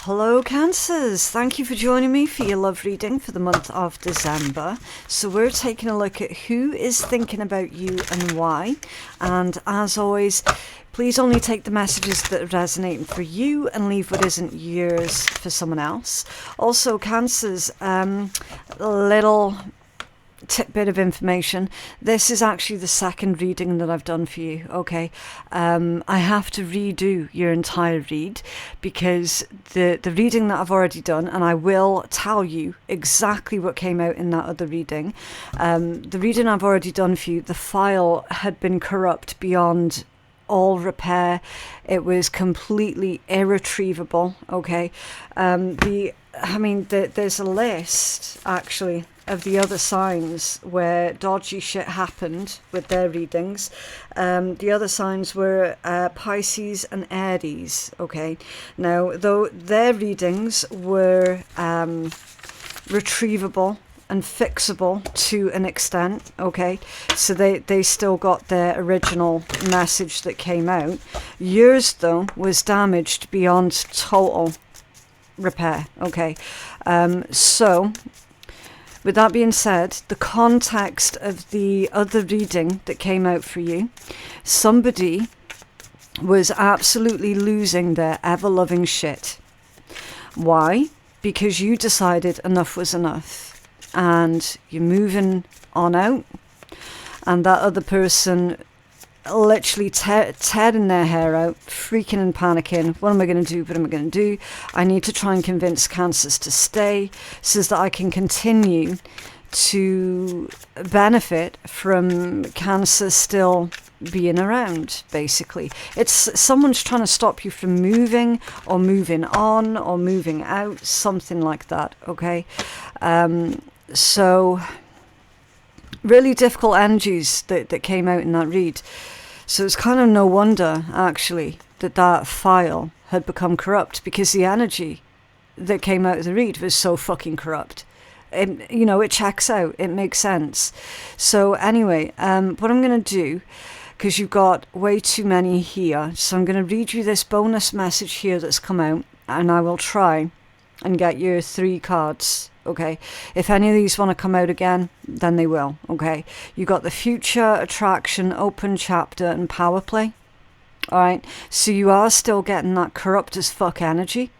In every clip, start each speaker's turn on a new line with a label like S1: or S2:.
S1: Hello Cancers, thank you for joining me for your love reading for the month of December. So we're taking a look at who is thinking about you and why. And as always, please only take the messages that are resonating for you and leave what isn't yours for someone else. Also Cancers, little tidbit of information. This is actually the second reading that I've done for you, okay? I have to redo your entire read because the reading that I've already done, and I will tell you exactly what came out in that other reading. The reading I've already done for you, the file had been corrupt beyond all repair. It was completely irretrievable, okay? There's a list, actually, of the other signs where dodgy shit happened with their readings. The other signs were Pisces and Aries, okay? Now, though their readings were retrievable and fixable to an extent, okay? So they still got their original message that came out. Yours, though, was damaged beyond total repair, okay? So with that being said, the context of the other reading that came out for you, somebody was absolutely losing their ever-loving shit. Why? Because you decided enough was enough and you're moving on out, and that other person literally tearing their hair out, freaking and panicking. What am I going to do? What am I going to do? I need to try and convince Cancers to stay so that I can continue to benefit from Cancer still being around, basically. It's someone's trying to stop you from moving or moving on or moving out, something like that, okay? So really difficult energies that came out in that read. So it's kind of no wonder, actually, that file had become corrupt, because the energy that came out of the read was so fucking corrupt. It checks out. It makes sense. So anyway, what I'm going to do, because you've got way too many here, so I'm going to read you this bonus message here that's come out, and I will try and get your 3 cards. Okay, if any of these want to come out again, then they will, okay? You got the future, attraction, open chapter, and power play. Alright, so you are still getting that corrupt as fuck energy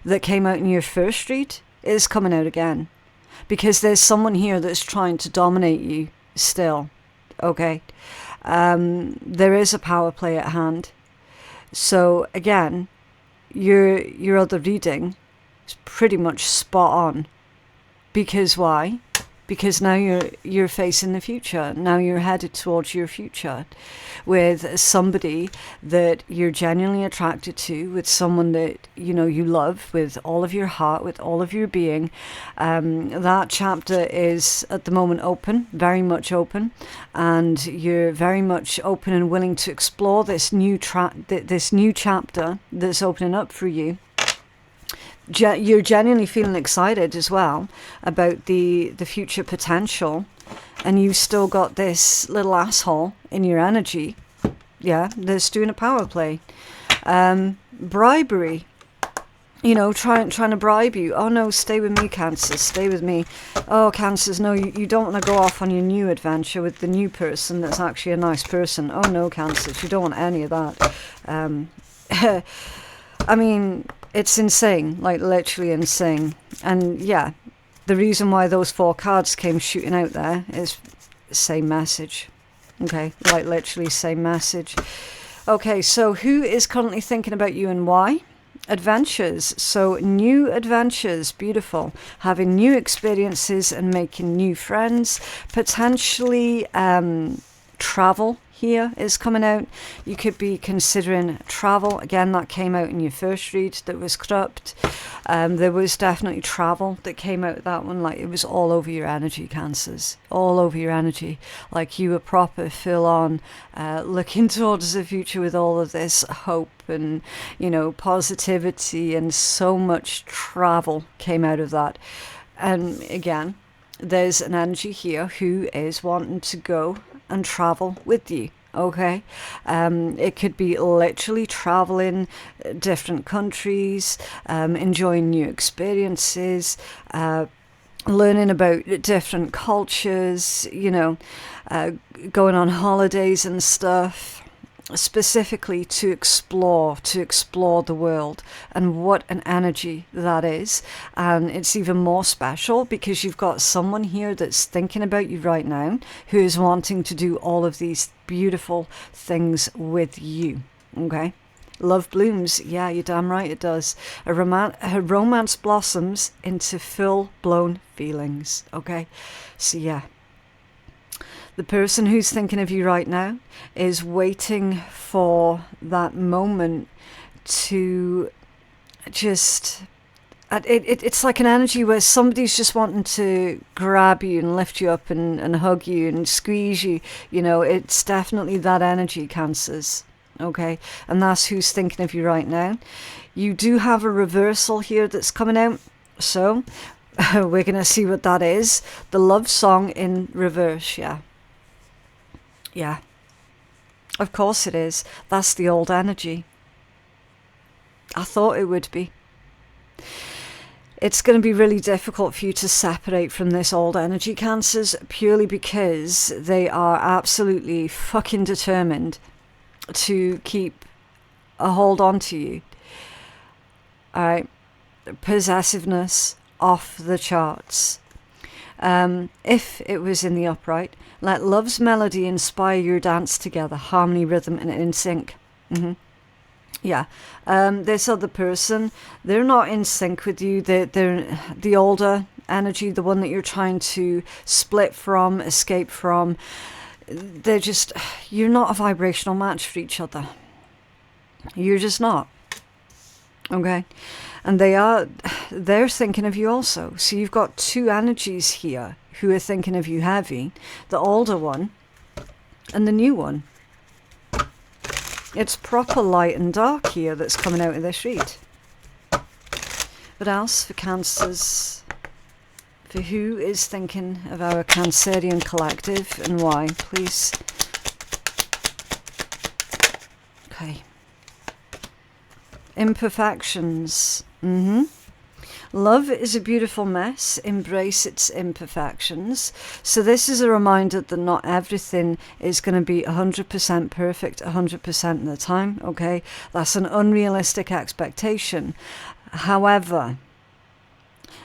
S1: that came out in your first read. It is coming out again, because there's someone here that's trying to dominate you still, okay? There is a power play at hand. So again, your other reading is pretty much spot on. Because why? Because now you're facing the future. Now you're headed towards your future with somebody that you're genuinely attracted to, with someone that you love with all of your heart, with all of your being. That chapter is at the moment open, very much open, and you're very much open and willing to explore this new chapter that's opening up for you. You're genuinely feeling excited as well about the future potential, and you've still got this little asshole in your energy, that's doing a power play. Bribery, trying to bribe you. Oh no, stay with me, Cancers, stay with me. Oh, Cancers, no, you don't want to go off on your new adventure with the new person that's actually a nice person. Oh no, Cancers, you don't want any of that. It's insane, like literally insane. And yeah, the reason why those 4 cards came shooting out there is same message. Okay, like literally same message. Okay, so who is currently thinking about you and why? Adventures. So new adventures, beautiful. Having new experiences and making new friends. Potentially travel here is coming out. You could be considering travel. Again, that came out in your first read that was corrupt. There was definitely travel that came out of that one. Like, it was all over your energy, Cancers. All over your energy. Like, you were proper full on looking towards the future with all of this hope and, positivity, and so much travel came out of that. And again, there's an energy here who is wanting to go and travel with you, Okay, it could be literally traveling different countries, enjoying new experiences, learning about different cultures, going on holidays and stuff, specifically to explore the world, and what an energy that is. And it's even more special because you've got someone here that's thinking about you right now, who is wanting to do all of these beautiful things with you. Okay, love blooms. Yeah, you're damn right it does. A romance blossoms into full-blown feelings. Okay, so yeah, the person who's thinking of you right now is waiting for that moment to just... It's like an energy where somebody's just wanting to grab you and lift you up and hug you and squeeze you. It's definitely that energy, Cancers. Okay? And that's who's thinking of you right now. You do have a reversal here that's coming out. So we're going to see what that is. The love song in reverse, yeah. Yeah, of course it is. That's the old energy. I thought it would be. It's going to be really difficult for you to separate from this old energy, Cancers, purely because they are absolutely fucking determined to keep a hold on to you. Alright, possessiveness off the charts. If it was in the upright, let love's melody inspire your dance together, harmony, rhythm, and in sync. Yeah. This other person, they're not in sync with you. They're the older energy, the one that you're trying to split from, escape from. You're not a vibrational match for each other. You're just not. Okay? And they're thinking of you also. So you've got two energies here who are thinking of you heavy. The older one and the new one. It's proper light and dark here that's coming out of this read. What else for Cancers? For who is thinking of our Cancerian collective and why, please? Okay. Imperfections. Love is a beautiful mess. Embrace its imperfections. So this is a reminder that not everything is going to be 100% perfect 100% of the time. Okay, that's an unrealistic expectation. However,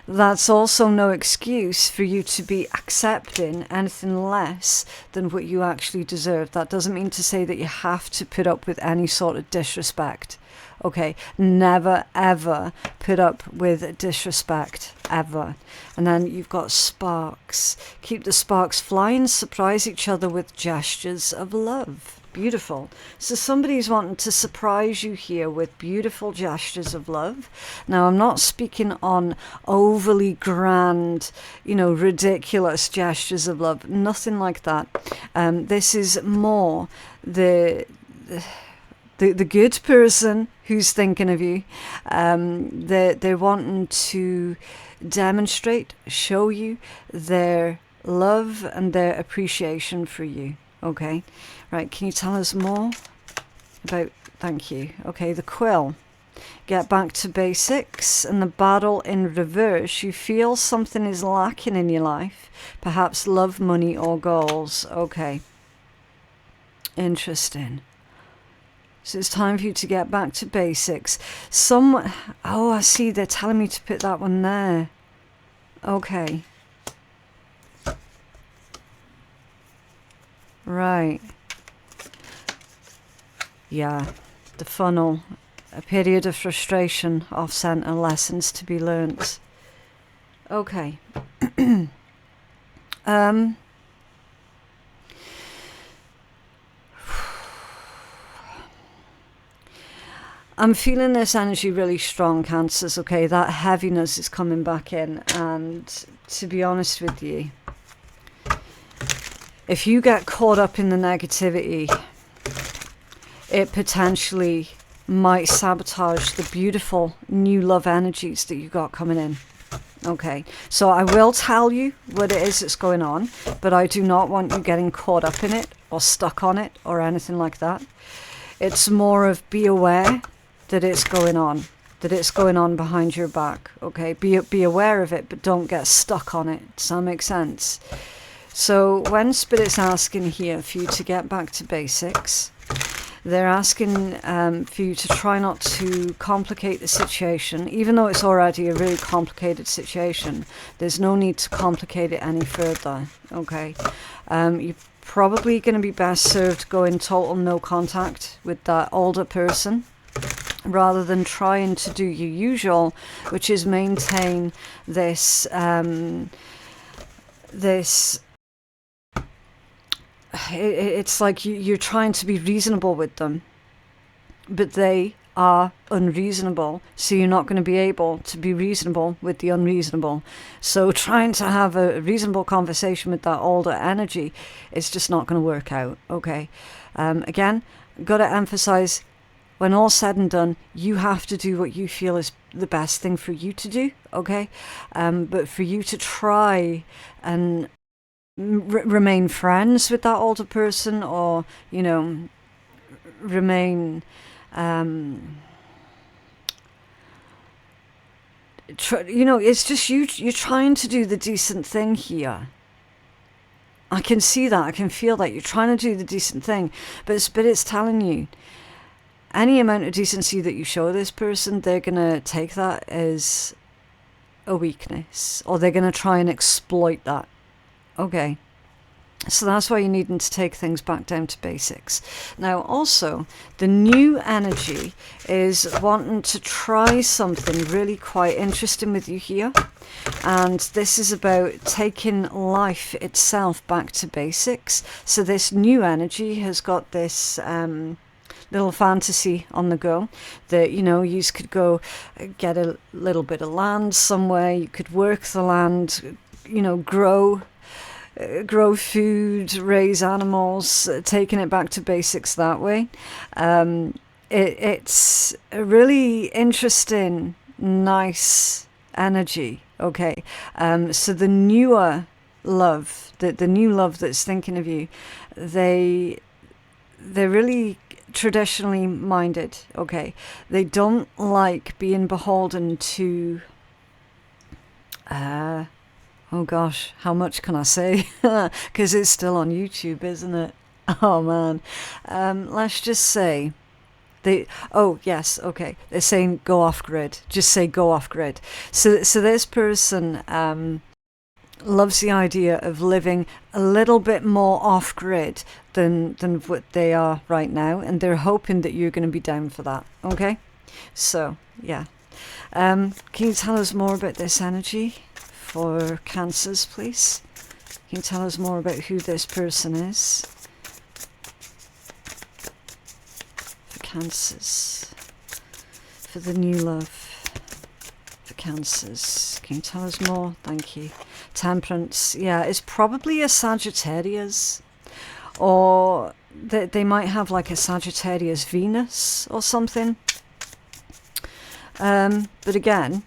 S1: that's also no excuse for you to be accepting anything less than what you actually deserve. That doesn't mean to say that you have to put up with any sort of disrespect. Okay, never ever put up with disrespect, ever. And then you've got sparks. Keep the sparks flying, surprise each other with gestures of love. Beautiful. So somebody's wanting to surprise you here with beautiful gestures of love. Now, I'm not speaking on overly grand, ridiculous gestures of love. Nothing like that. This is more the good person who's thinking of you. They're wanting to demonstrate, show you their love and their appreciation for you. Okay, right, can you tell us more about... Thank you. Okay, the quill. Get back to basics. And the battle in reverse. You feel something is lacking in your life. Perhaps love, money, or goals. Okay. Interesting. So it's time for you to get back to basics. Oh, I see. They're telling me to put that one there. Okay. Right. Yeah. The funnel. A period of frustration, off-center, lessons to be learnt. Okay. I'm feeling this energy really strong, Cancers, okay? That heaviness is coming back in. And to be honest with you, if you get caught up in the negativity, it potentially might sabotage the beautiful new love energies that you got coming in. Okay, so I will tell you what it is that's going on, but I do not want you getting caught up in it or stuck on it or anything like that. It's more of be aware that it's going on, behind your back, okay? Be aware of it, but don't get stuck on it. Does that make sense? So when Spirit's asking here for you to get back to basics, they're asking for you to try not to complicate the situation. Even though it's already a really complicated situation, there's no need to complicate it any further, okay? You're probably going to be best served going total no contact with that older person, rather than trying to do your usual, which is maintain this it's like you're trying to be reasonable with them, but they are unreasonable, so you're not going to be able to be reasonable with the unreasonable. So trying to have a reasonable conversation with that older energy is just not going to work out, okay? Again, got to emphasize, when all's said and done, you have to do what you feel is the best thing for you to do, okay? But for you to try and remain friends with that older person, or, you know, remain... you know, it's just you're trying to do the decent thing here. I can see that, I can feel that. You're trying to do the decent thing, but Spirit's telling you, any amount of decency that you show this person, they're going to take that as a weakness, or they're going to try and exploit that. Okay. So that's why you're needing to take things back down to basics. Now, also, the new energy is wanting to try something really quite interesting with you here. And this is about taking life itself back to basics. So this new energy has got this... little fantasy on the go that, you know, you could go get a little bit of land somewhere, you could work the land, you know, grow food, raise animals, taking it back to basics that way. It's a really interesting, nice energy, okay? So the newer love, the new love that's thinking of you, they're really traditionally minded, okay? They don't like being beholden to oh gosh, how much can I say? Because it's still on YouTube, isn't it? Oh man. Let's just say yes, okay, they're saying go off grid. Just say go off grid. So this person loves the idea of living a little bit more off grid than what they are right now, and they're hoping that you're going to be down for that, okay? So yeah, can you tell us more about this energy for Cancers, please? Can you tell us more about who this person is for Cancers, for the new love for Cancers? Can you tell us more? Thank you. Temperance, yeah, it's probably a Sagittarius, or they might have like a Sagittarius Venus or something. But again,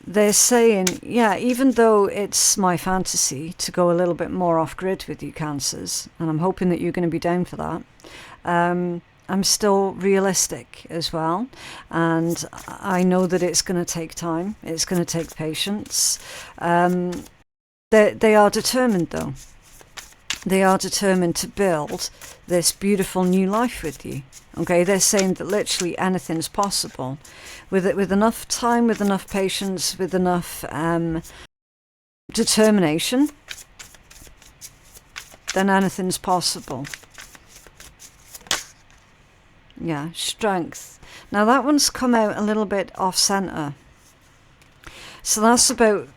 S1: they're saying, yeah, even though it's my fantasy to go a little bit more off grid with you Cancers, and I'm hoping that you're going to be down for that, I'm still realistic as well, and I know that it's going to take time, it's going to take patience. They are determined though. They are determined to build this beautiful new life with you. Okay, they're saying that literally anything's possible. With enough time, with enough patience, with enough determination, then anything's possible. Yeah, strength. Now that one's come out a little bit off center. So that's about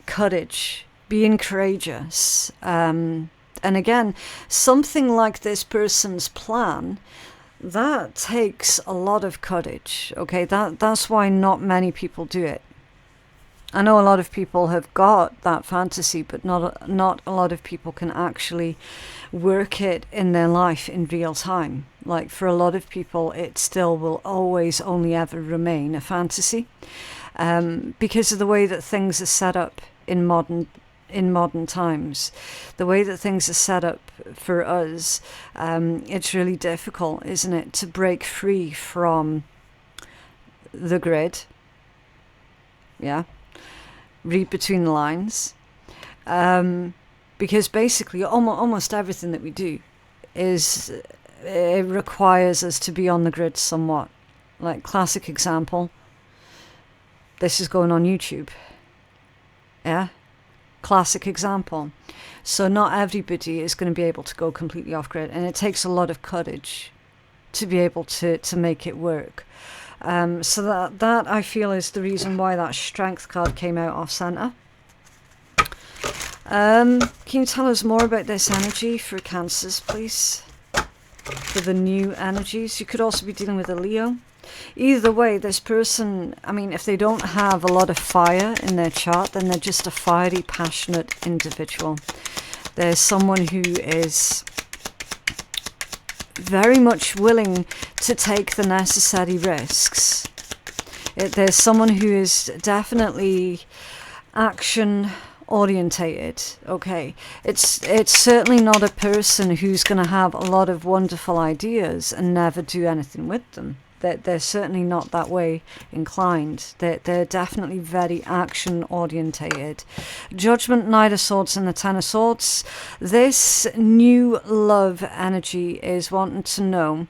S1: courage, being courageous. And again, something like this person's plan, that takes a lot of courage. Okay, that's why not many people do it. I know a lot of people have got that fantasy, but not a lot of people can actually work it in their life in real time. Like for a lot of people, it still will always only ever remain a fantasy, because of the way that things are set up in modern in modern times. The way that things are set up for us, it's really difficult, isn't it, to break free from the grid. Yeah. Read between the lines. Because basically almost everything that we do it requires us to be on the grid somewhat. Like, classic example, this is going on YouTube. Yeah? Classic example. So not everybody is going to be able to go completely off grid, and it takes a lot of courage to be able to make it work. So that I feel is the reason why that strength card came out off center. Can you tell us more about this energy for Cancers, please? For the new energies. You could also be dealing with a Leo. Either way, this person, I mean, if they don't have a lot of fire in their chart, then they're just a fiery, passionate individual. There's someone who is very much willing to take the necessary risks. There's someone who is definitely action orientated. Okay, it's certainly not a person who's going to have a lot of wonderful ideas and never do anything with them. They're certainly not that way inclined. They're definitely very action orientated. Judgment, Knight of Swords and the Ten of Swords. This new love energy is wanting to know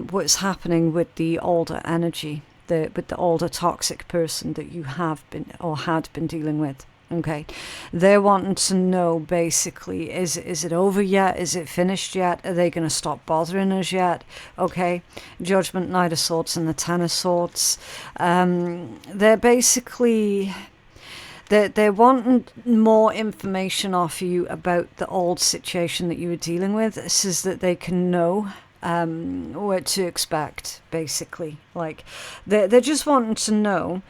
S1: what's happening with the older energy, with the older toxic person that you have been or had been dealing with. Okay, they're wanting to know basically, is it over yet? Is it finished yet? Are they going to stop bothering us yet? Okay, Judgment, Knight of Swords and the Ten of Swords. They're basically, they're wanting more information off you about the old situation that you were dealing with, so that they can know what to expect, basically. Like, they're just wanting to know,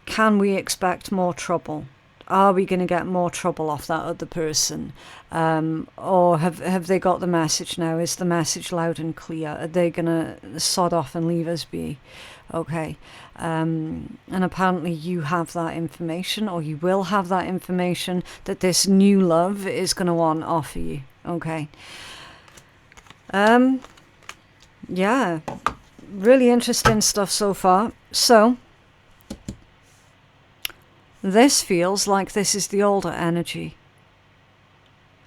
S1: can we expect more trouble? Are we going to get more trouble off that other person? Or have they got the message now? Is the message loud and clear? Are they going to sod off and leave us be? Okay. And apparently you have that information, or you will have that information, that this new love is going to want to offer you. Okay. Yeah. Really interesting stuff so far. So, this feels like this is the older energy.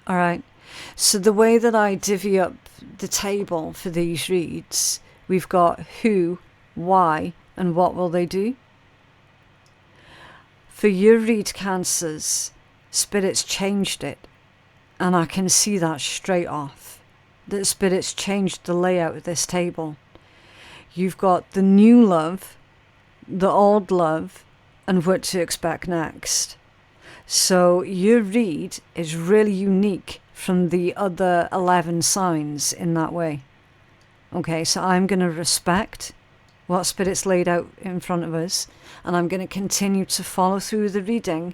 S1: Alright, so the way that I divvy up the table for these reads, we've got who, why, and what will they do. For your read, Cancers, Spirit's changed it, and I can see that straight off. That Spirit's changed the layout of this table. You've got the new love, the old love, and what to expect next. So your read is really unique from the other 11 signs in that way. Okay, so I'm going to respect what Spirit's laid out in front of us, and I'm going to continue to follow through the reading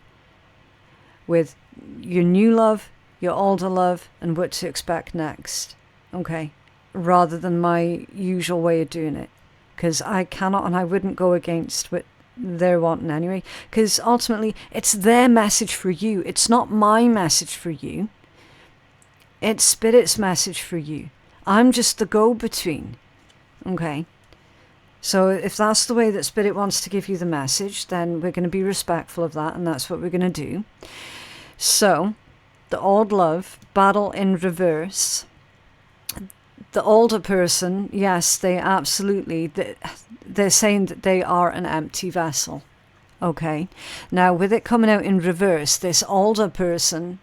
S1: with your new love, your older love, and what to expect next. Okay, rather than my usual way of doing it, because I cannot and I wouldn't go against what they're wanting anyway, because ultimately it's their message for you. It's not my message for you. It's Spirit's message for you. I'm just the go-between. Okay, so if that's the way that Spirit wants to give you the message, then we're going to be respectful of that, and that's what we're going to do. So the old love, battle in reverse. The older person, yes, they absolutely, they're saying that they are an empty vessel. Okay. Now, with it coming out in reverse, this older person,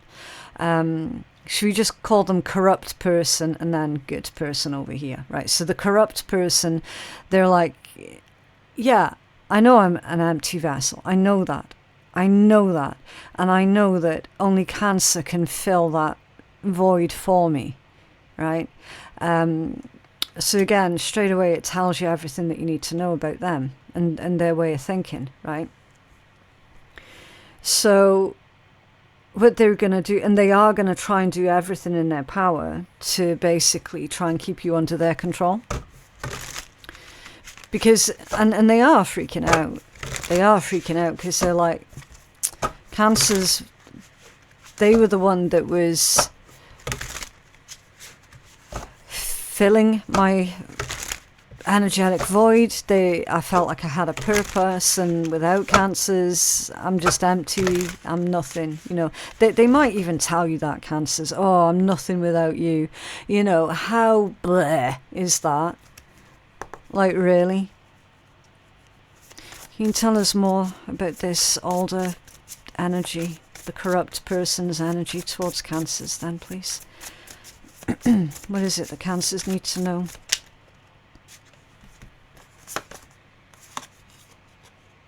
S1: should we just call them corrupt person and then good person over here? Right. So the corrupt person, they're like, yeah, I know I'm an empty vessel. I know that. And I know that only Cancer can fill that void for me. Right. So again, straight away it tells you everything that you need to know about them and their way of thinking, right? So what they're going to do, and they are going to try and do everything in their power to basically try and keep you under their control. Because, and they are freaking out. They are freaking out because they're like, Cancers, they were the one that was filling my energetic void. I felt like I had a purpose, and without Cancers, I'm just empty. I'm nothing. You know, they might even tell you that, Cancers. Oh, I'm nothing without you. You know, how bleh is that? Like, really? Can you tell us more about this older energy, the corrupt person's energy towards Cancers then, please? What is it the Cancers need to know?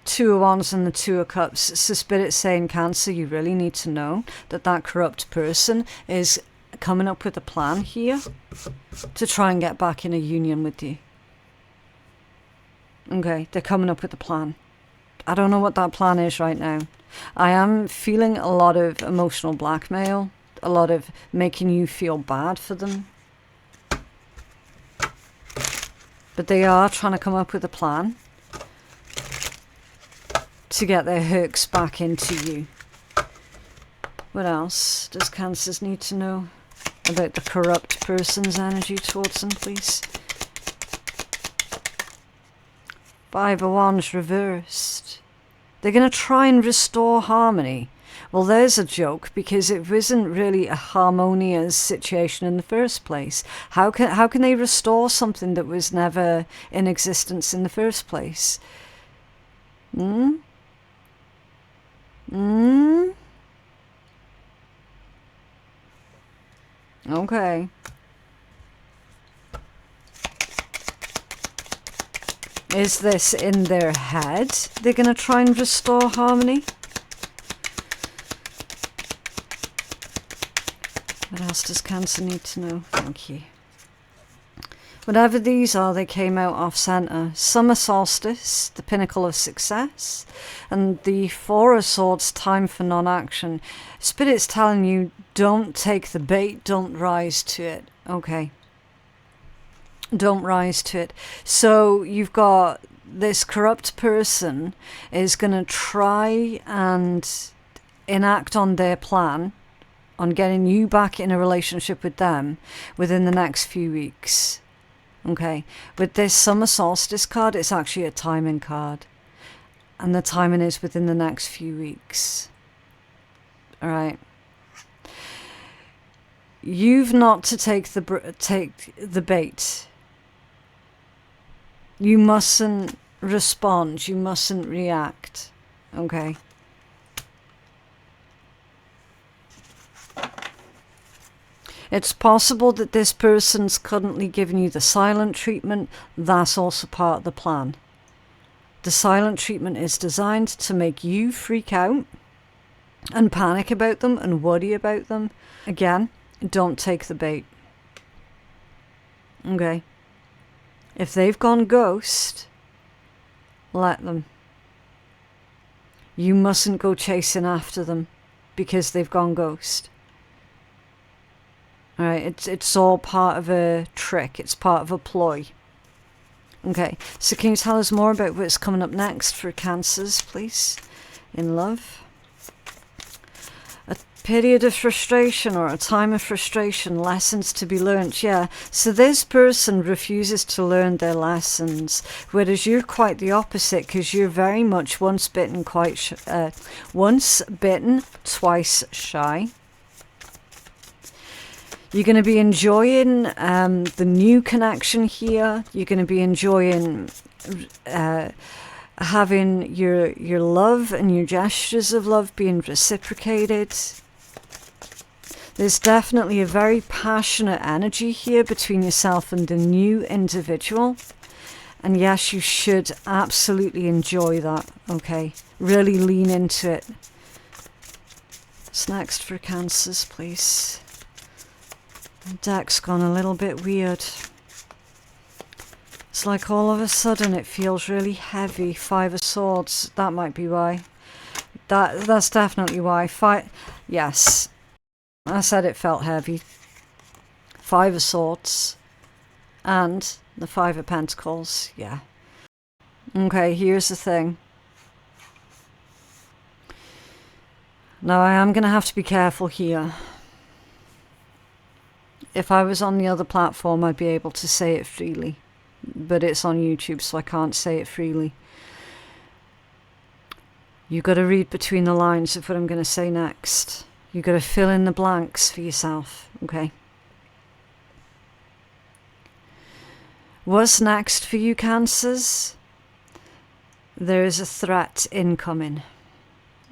S1: Two of Wands and the Two of Cups. So Spirit's saying, Cancer, you really need to know that that corrupt person is coming up with a plan here to try and get back in a union with you. Okay, they're coming up with a plan. I don't know what that plan is right now. I am feeling a lot of emotional blackmail, a lot of making you feel bad for them. But they are trying to come up with a plan to get their hooks back into you. What else does Cancers need to know about the corrupt person's energy towards them, please? Five of Wands reversed. They're going to try and restore harmony. Well, there's a joke, because it wasn't really a harmonious situation in the first place. How can they restore something that was never in existence in the first place? Okay. Is this in their head? They're going to try and restore harmony? What else does Cancer need to know? Thank you. Whatever these are, they came out off center. Summer solstice, the pinnacle of success, and the Four of Swords, time for non-action. Spirit's telling you, don't take the bait, don't rise to it. Okay. Don't rise to it. So you've got this corrupt person is going to try and enact on their plan on getting you back in a relationship with them within the next few weeks. Okay, with this summer solstice card, it's actually a timing card, and the timing is within the next few weeks. All right. You've not to take the bait. You mustn't respond. You mustn't react. Okay. It's possible that this person's currently giving you the silent treatment. That's also part of the plan. The silent treatment is designed to make you freak out and panic about them and worry about them. Again, don't take the bait. Okay. If they've gone ghost, let them. You mustn't go chasing after them because they've gone ghost. Alright, it's all part of a trick. It's part of a ploy. Okay, so can you tell us more about what's coming up next for Cancers, please? In love. A period of frustration or a time of frustration, lessons to be learnt. Yeah, so this person refuses to learn their lessons, whereas you're quite the opposite, because you're very much once bitten, twice shy. You're going to be enjoying the new connection here. You're going to be enjoying having your love and your gestures of love being reciprocated. There's definitely a very passionate energy here between yourself and the new individual. And yes, you should absolutely enjoy that, okay? Really lean into it. What's next for Cancers, please? The deck's gone a little bit weird. It's like all of a sudden it feels really heavy. Five of Swords, that might be why. That's definitely why. Yes, I said it felt heavy. Five of Swords and the Five of Pentacles, yeah. Okay, here's the thing. Now, I am going to have to be careful here. If I was on the other platform, I'd be able to say it freely. But it's on YouTube, so I can't say it freely. You've got to read between the lines of what I'm going to say next. You've got to fill in the blanks for yourself, okay? What's next for you, Cancers? There is a threat incoming.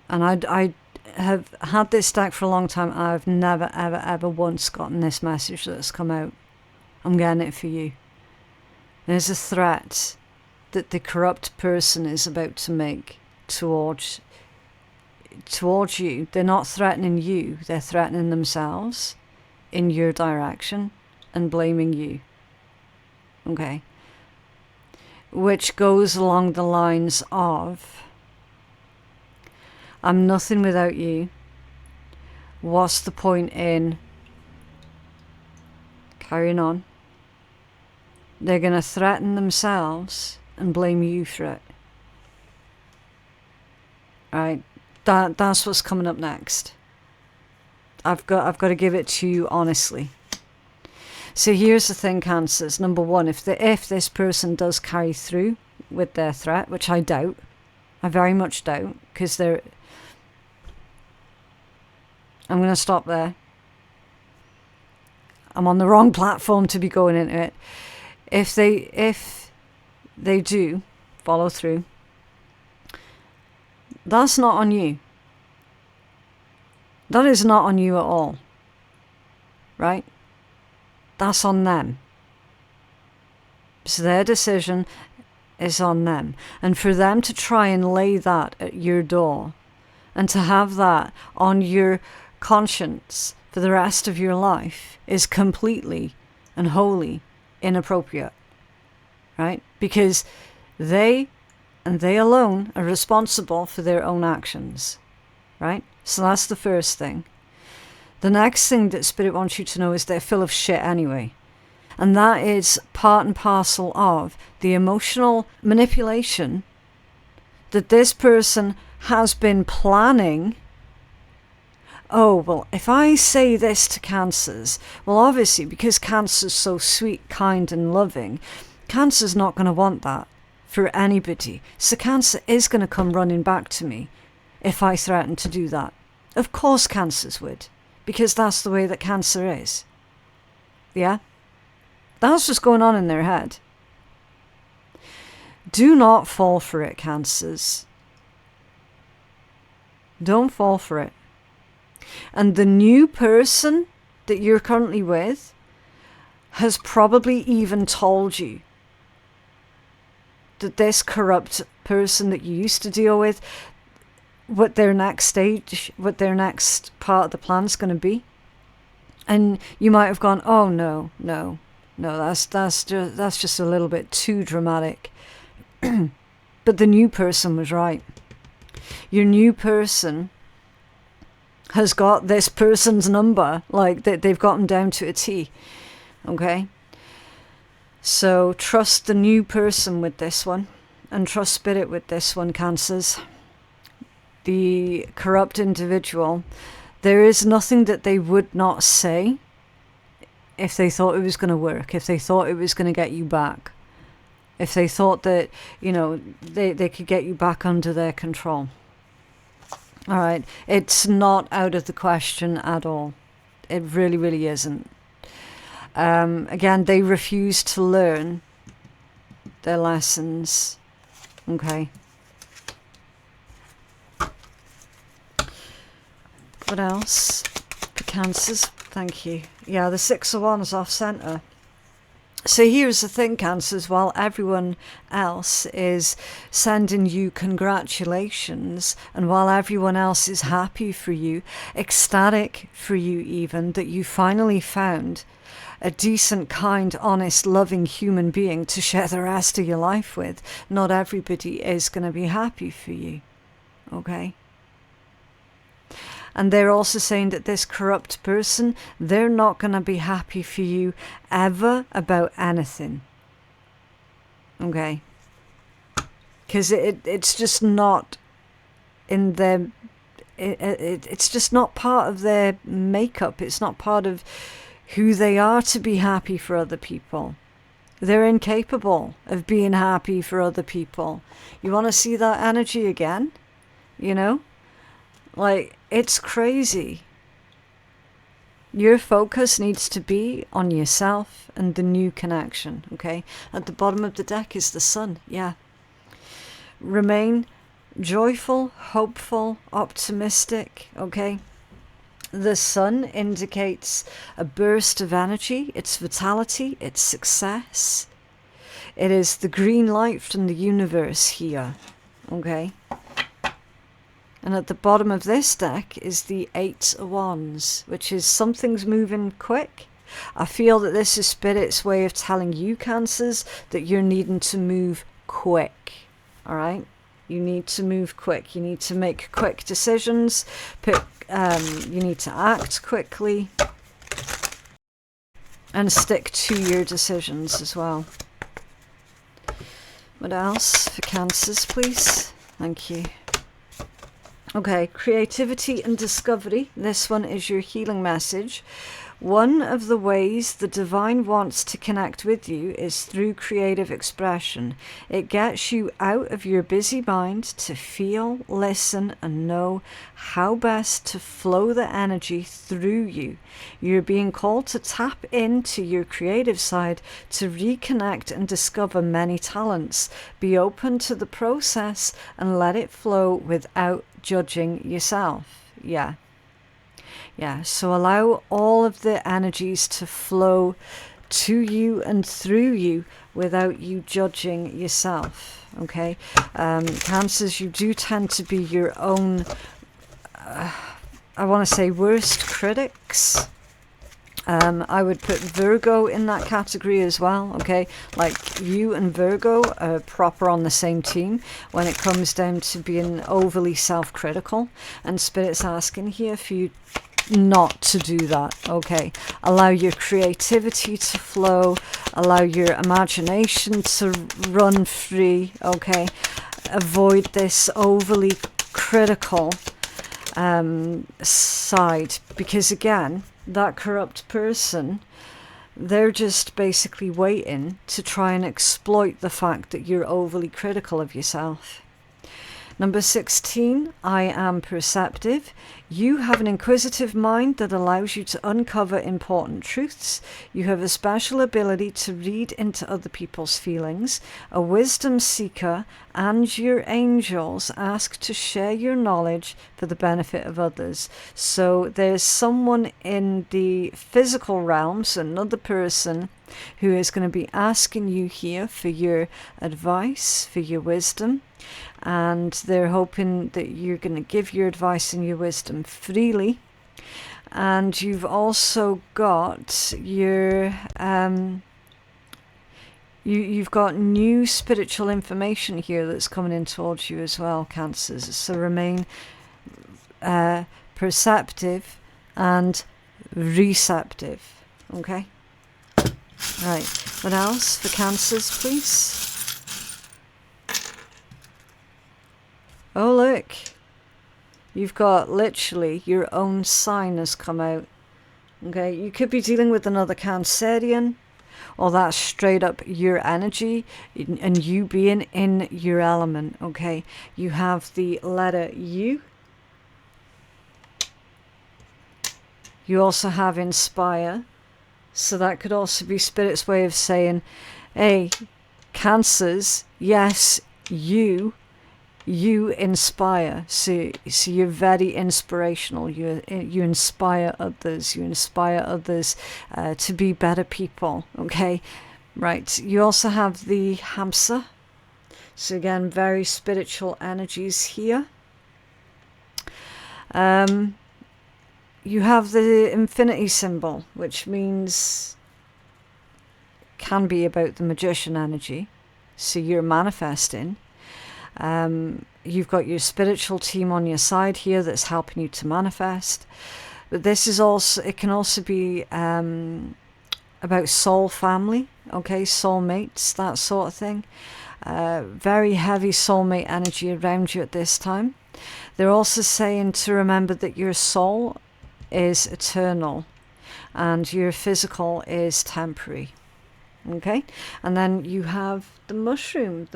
S1: And I have had this deck for a long time. I've never, ever, ever once gotten this message that's come out. I'm getting it for you. There's a threat that the corrupt person is about to make towards you. They're not threatening you. They're threatening themselves in your direction and blaming you. Okay? Which goes along the lines of, I'm nothing without you. What's the point in carrying on? They're going to threaten themselves and blame you for it. Right? That's what's coming up next. I've got to give it to you honestly. So here's the thing, Cancers. Number one, if this person does carry through with their threat, which I doubt, I very much doubt, because I'm going to stop there. I'm on the wrong platform to be going into it. If they do follow through, that's not on you. That is not on you at all. Right? That's on them. So their decision is on them. And for them to try and lay that at your door and to have that on your conscience for the rest of your life is completely and wholly inappropriate. Right? Because they and they alone are responsible for their own actions. Right? So that's the first thing. The next thing that Spirit wants you to know is they're full of shit anyway. And that is part and parcel of the emotional manipulation that this person has been planning. Oh, well, if I say this to Cancers, well, obviously, because Cancer's so sweet, kind, and loving, Cancer's not going to want that for anybody. So Cancer is going to come running back to me if I threaten to do that. Of course Cancers would, because that's the way that Cancer is. Yeah? That's what's going on in their head. Do not fall for it, Cancers. Don't fall for it. And the new person that you're currently with has probably even told you that this corrupt person that you used to deal with, what their next stage, what their next part of the plan is going to be. And you might have gone, oh no, that's just a little bit too dramatic. But the new person was right. Your new person has got this person's number, like they've got them down to a T. Okay? So trust the new person with this one, and trust Spirit with this one, Cancers. The corrupt individual, there is nothing that they would not say if they thought it was going to work, if they thought it was going to get you back, if they thought that, they could get you back under their control. All right, it's not out of the question at all. It really, really isn't. Again, they refuse to learn their lessons. Okay. What else? The Cancers. Thank you. Yeah, the 6 of Wands off centre. So here's the thing, Cancers. While everyone else is sending you congratulations, and while everyone else is happy for you, ecstatic for you even, that you finally found a decent, kind, honest, loving human being to share the rest of your life with, not everybody is going to be happy for you. Okay? And they're also saying that this corrupt person, they're not going to be happy for you ever about anything. Okay? Because it's just not in their it's just not part of their makeup. It's not part of who they are to be happy for other people. They're incapable of being happy for other people. You want to see that energy again? You know? Like, it's crazy. Your focus needs to be on yourself and the new connection, okay? At the bottom of the deck is the sun, yeah. Remain joyful, hopeful, optimistic, okay? The sun indicates a burst of energy, it's vitality, it's success. It is the green light from the universe here, okay? And at the bottom of this deck is the Eight of Wands, which is something's moving quick. I feel that this is Spirit's way of telling you, Cancers, that you're needing to move quick, all right? You need to move quick. You need to make quick decisions. You need to act quickly. And stick to your decisions as well. What else for Cancers, please? Thank you. Okay, creativity and discovery. This one is your healing message. One of the ways the divine wants to connect with you is through creative expression. It gets you out of your busy mind to feel, listen, and know how best to flow the energy through you. You're being called to tap into your creative side to reconnect and discover many talents. Be open to the process and let it flow without judging yourself. Yeah, so allow all of the energies to flow to you and through you without you judging yourself, okay? Cancers, you do tend to be your own, I want to say, worst critics. I would put Virgo in that category as well, okay? Like, you and Virgo are proper on the same team when it comes down to being overly self-critical. And Spirit's asking here for you not to do that, okay? Allow your creativity to flow, allow your imagination to run free, okay? Avoid this overly critical side, because again, that corrupt person, they're just basically waiting to try and exploit the fact that you're overly critical of yourself. Number 16, I am perceptive. You have an inquisitive mind that allows you to uncover important truths. You have a special ability to read into other people's feelings. A wisdom seeker and your angels ask to share your knowledge for the benefit of others. So there's someone in the physical realms, another person, who is going to be asking you here for your advice, for your wisdom. And they're hoping that you're going to give your advice and your wisdom freely. And you've also got your you've got new spiritual information here that's coming in towards you as well, Cancers. So remain perceptive and receptive, okay? Right, what else for Cancers, please? Oh, look, you've got literally your own sign has come out. Okay, you could be dealing with another Cancerian, or that's straight up your energy and you being in your element. Okay, you have the letter U. You also have inspire. So that could also be Spirit's way of saying, hey, Cancers, yes, you inspire. So you're very inspirational. You inspire others. You inspire others to be better people. Okay, right. You also have the hamster. So again, very spiritual energies here. You have the infinity symbol, which means can be about the magician energy. So you're manifesting. You've got your spiritual team on your side here that's helping you to manifest. But this is also, it can also be about soul family, okay, soulmates, that sort of thing. Very heavy soulmate energy around you at this time. They're also saying to remember that your soul is eternal and your physical is temporary. Okay, and then you have the mushroom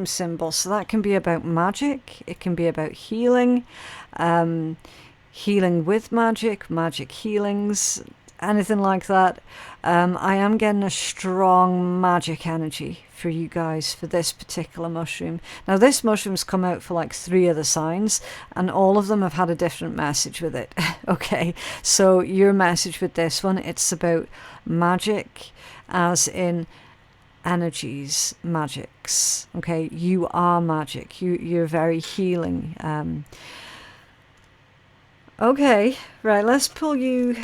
S1: symbol. So that can be about magic. It can be about healing, healing with magic, magic healings, anything like that. I am getting a strong magic energy for you guys for this particular mushroom. Now, this mushroom's come out for like 3 other signs, and all of them have had a different message with it. Okay, so your message with this one, it's about magic, as in energies, magics. Okay, you are magic. You're very healing. Okay, right, let's pull you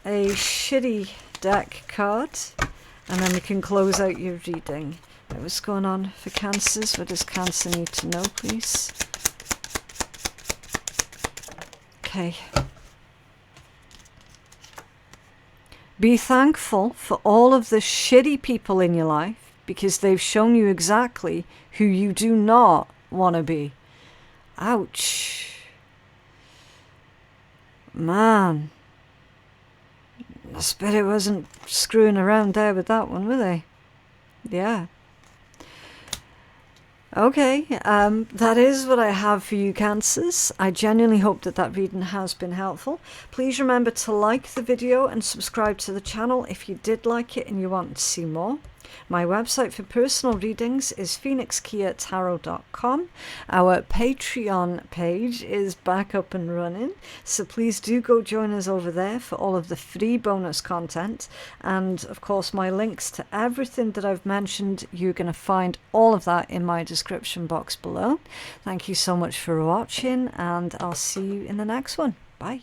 S1: a shitty deck card, and then we can close out your reading. Right, what's going on for Cancers? What does Cancer need to know, please? Okay. Be thankful for all of the shitty people in your life, because they've shown you exactly who you do not want to be. Ouch. Man. I Spirit wasn't screwing around there with that one, were they? Yeah. Okay, that is what I have for you, Cancers. I genuinely hope that that reading has been helpful. Please remember to like the video and subscribe to the channel if you did like it and you want to see more. My website for personal readings is phoenixkeiatarot.com. Our Patreon page is back up and running, so please do go join us over there for all of the free bonus content. And of course, my links to everything that I've mentioned, you're going to find all of that in my description box below. Thank you so much for watching, and I'll see you in the next one. Bye.